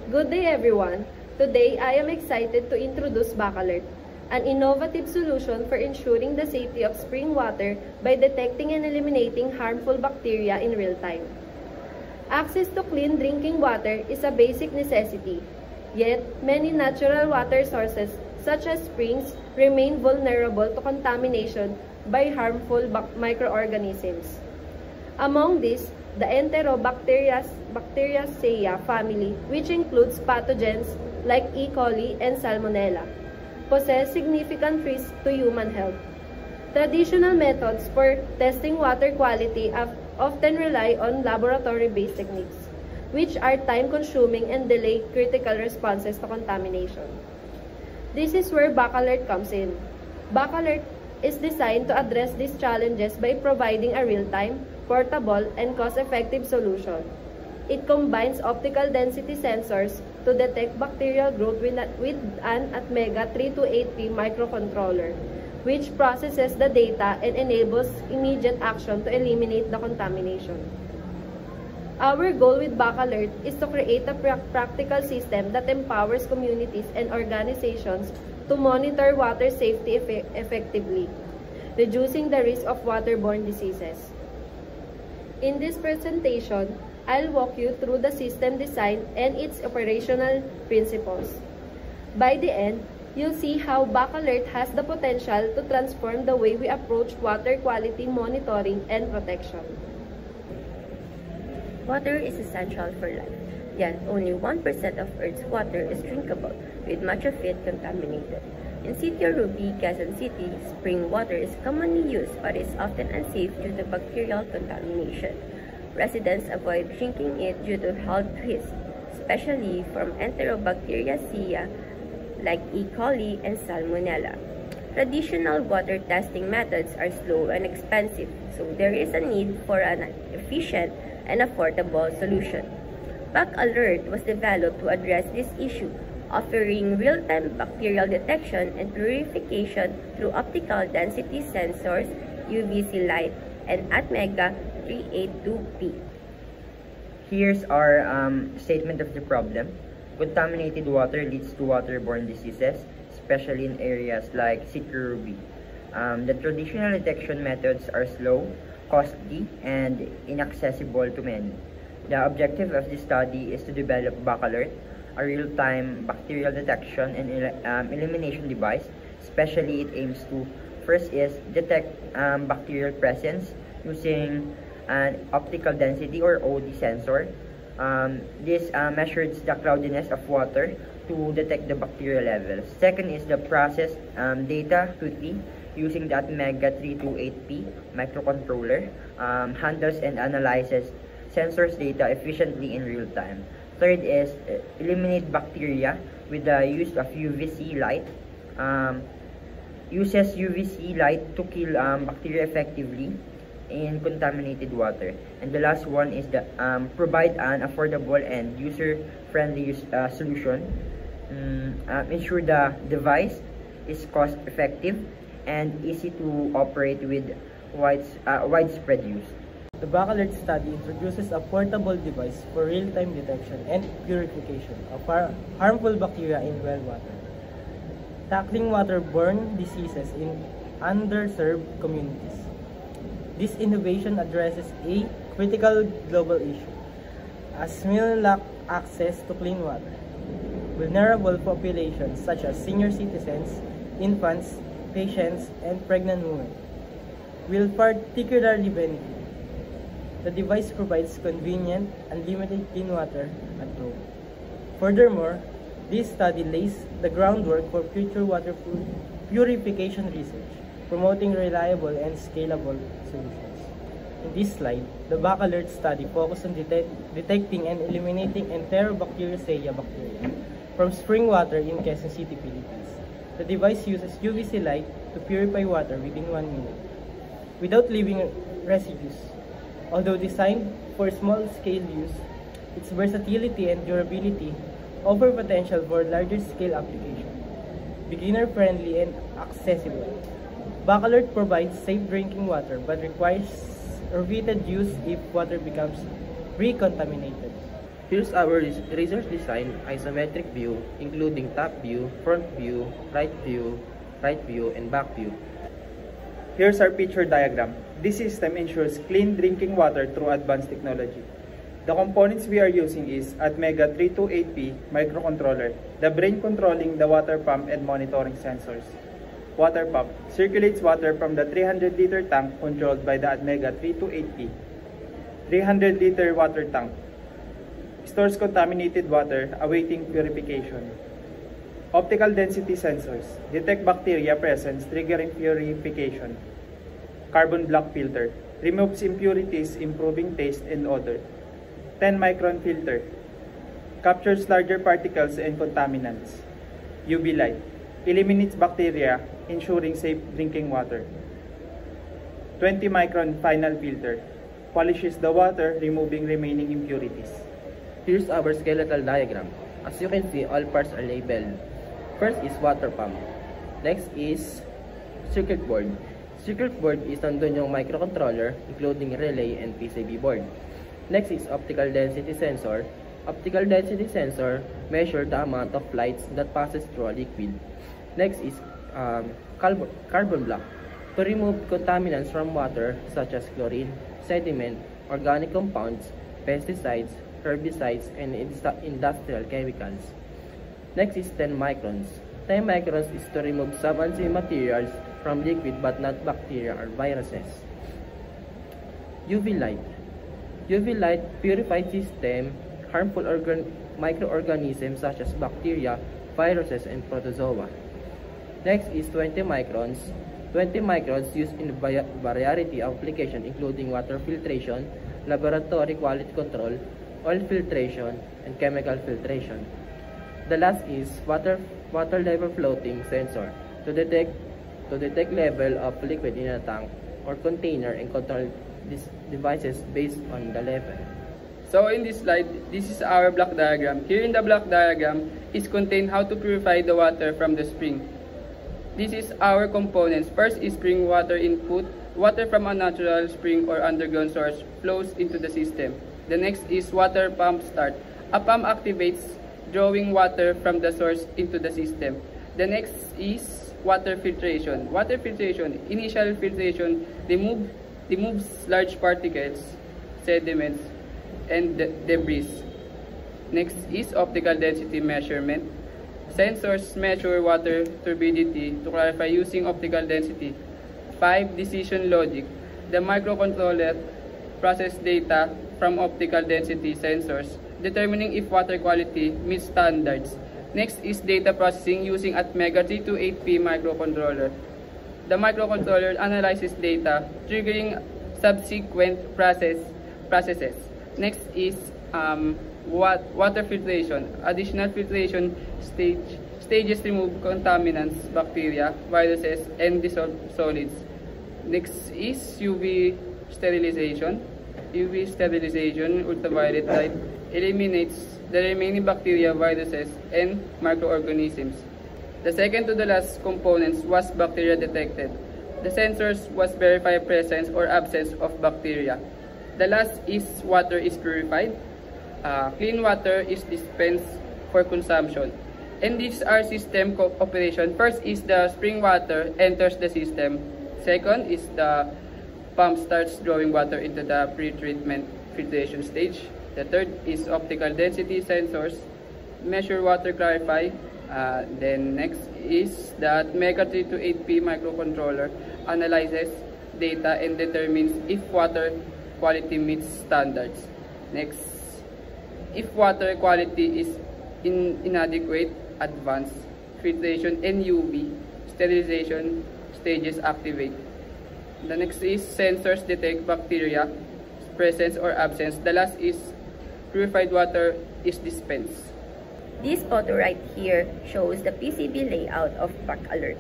Good day everyone! Today I am excited to introduce Bacalert, an innovative solution for ensuring the safety of spring water by detecting and eliminating harmful bacteria in real time. Access to clean drinking water is a basic necessity, yet many natural water sources such as springs remain vulnerable to contamination by harmful microorganisms. Among these, the Enterobacteriaceae family, which includes pathogens like E. coli and Salmonella, possess significant risks to human health. Traditional methods for testing water quality often rely on laboratory-based techniques, which are time-consuming and delay critical responses to contamination. This is where Bacalert comes in. Bacalert is designed to address these challenges by providing a real-time, portable, and cost-effective solution. It combines optical density sensors to detect bacterial growth with an Atmega 328P microcontroller, which processes the data and enables immediate action to eliminate the contamination. Our goal with Bacalert is to create a practical system that empowers communities and organizations to monitor water safety effectively, reducing the risk of waterborne diseases. In this presentation, I'll walk you through the system design and its operational principles. By the end, you'll see how Bacalert has the potential to transform the way we approach water quality monitoring and protection. Water is essential for life, yet only 1% of Earth's water is drinkable, with much of it contaminated. In City of Ruby, Quezon City, spring water is commonly used but is often unsafe due to bacterial contamination. Residents avoid drinking it due to health risks, especially from Enterobacteriaceae like E. coli and Salmonella. Traditional water testing methods are slow and expensive, so there is a need for an efficient and affordable solution. Bacalert was developed to address this issue, offering real-time bacterial detection and purification through optical density sensors, UVC light, and Atmega 382P. Here's our statement of the problem. Contaminated water leads to waterborne diseases, especially in areas like City Ruby. The traditional detection methods are slow, costly, and inaccessible to many. The objective of this study is to develop Bacalert, a real-time bacterial detection and elimination device. Especially, it aims to, first is detect bacterial presence using an optical density or OD sensor. This measures the cloudiness of water to detect the bacterial levels. Second is the process data quickly using the Atmega 328P microcontroller, handles and analyzes sensors data efficiently in real time. Third is eliminate bacteria with the use of UVC light. Uses UVC light to kill bacteria effectively in contaminated water. And the last one is the provide an affordable and user-friendly solution. Ensure the device is cost-effective and easy to operate with widespread use. The Bacalert study introduces a portable device for real-time detection and purification of harmful bacteria in well water, tackling waterborne diseases in underserved communities. This innovation addresses a critical global issue, as millions lack access to clean water. Vulnerable populations such as senior citizens, infants, patients, and pregnant women will particularly benefit. The device provides convenient, unlimited clean water at home. Furthermore, this study lays the groundwork for future water purification research, promoting reliable and scalable solutions. In this slide, the Bacalert study focused on detecting and eliminating Enterobacteriaceae bacteria from spring water in Quezon City, Philippines. The device uses UVC light to purify water within 1 minute, without leaving residues. Although designed for small-scale use, its versatility and durability offer potential for larger-scale application. Beginner-friendly and accessible, Bacalert provides safe drinking water but requires repeated use if water becomes recontaminated. Here's our research design isometric view, including top view, front view, right view, and back view. Here's our picture diagram. This system ensures clean drinking water through advanced technology. The components we are using is Atmega 328P microcontroller, the brain controlling the water pump and monitoring sensors. Water pump circulates water from the 300-liter tank controlled by the Atmega 328P. 300-liter water tank stores contaminated water awaiting purification. Optical density sensors detect bacteria presence triggering purification. Carbon black filter removes impurities improving taste and odor. 10-micron filter captures larger particles and contaminants. UV light eliminates bacteria ensuring safe drinking water. 20-micron final filter polishes the water removing remaining impurities. Here's our skeletal diagram. As you can see, all parts are labeled. First is water pump. Next is circuit board. Circuit board is nandun yung microcontroller, including relay and PCB board. Next is optical density sensor. Optical density sensor measures the amount of lights that passes through a liquid. Next is carbon black to remove contaminants from water such as chlorine, sediment, organic compounds, pesticides, herbicides, and industrial chemicals. Next is 10 microns. 10 microns is to remove some unseen materials from liquid but not bacteria or viruses. UV light. UV light purifies system harmful microorganisms such as bacteria, viruses, and protozoa. Next is 20 microns. 20 microns used in a variety of applications including water filtration, laboratory quality control, oil filtration, and chemical filtration. The last is water level floating sensor to detect level of liquid in a tank or container and control these devices based on the level. So in this slide, this is our block diagram. Here in the block diagram is contained how to purify the water from the spring. This is our components. First is spring water input. Water from a natural spring or underground source flows into the system. The next is water pump start. A pump activates drawing water from the source into the system. The next is water filtration. Water filtration, initial filtration, removes large particles, sediments, and debris. Next is optical density measurement. Sensors measure water turbidity to clarify using optical density. 5. Decision logic. The microcontroller processes data from optical density sensors, determining if water quality meets standards. Next is data processing using Atmega 328P microcontroller. The microcontroller analyzes data, triggering subsequent processes. Next is water filtration. Additional filtration stages remove contaminants, bacteria, viruses, and dissolved solids. Next is UV sterilization. UV sterilization, ultraviolet light, eliminates the remaining bacteria, viruses, and microorganisms. The second to the last components was bacteria detected. The sensors was verify presence or absence of bacteria. The last is water is purified. Clean water is dispensed for consumption. And these are system operation. First is the spring water enters the system. Second is the pump starts drawing water into the pre-treatment filtration stage. The third is optical density sensors measure water, clarify. Then next is the Atmega 328P microcontroller analyzes data and determines if water quality meets standards. Next, if water quality is inadequate, advanced filtration and UV sterilization stages activate. The next is sensors detect bacteria presence or absence. The last is purified water is dispensed. This photo right here shows the PCB layout of Pack Alert.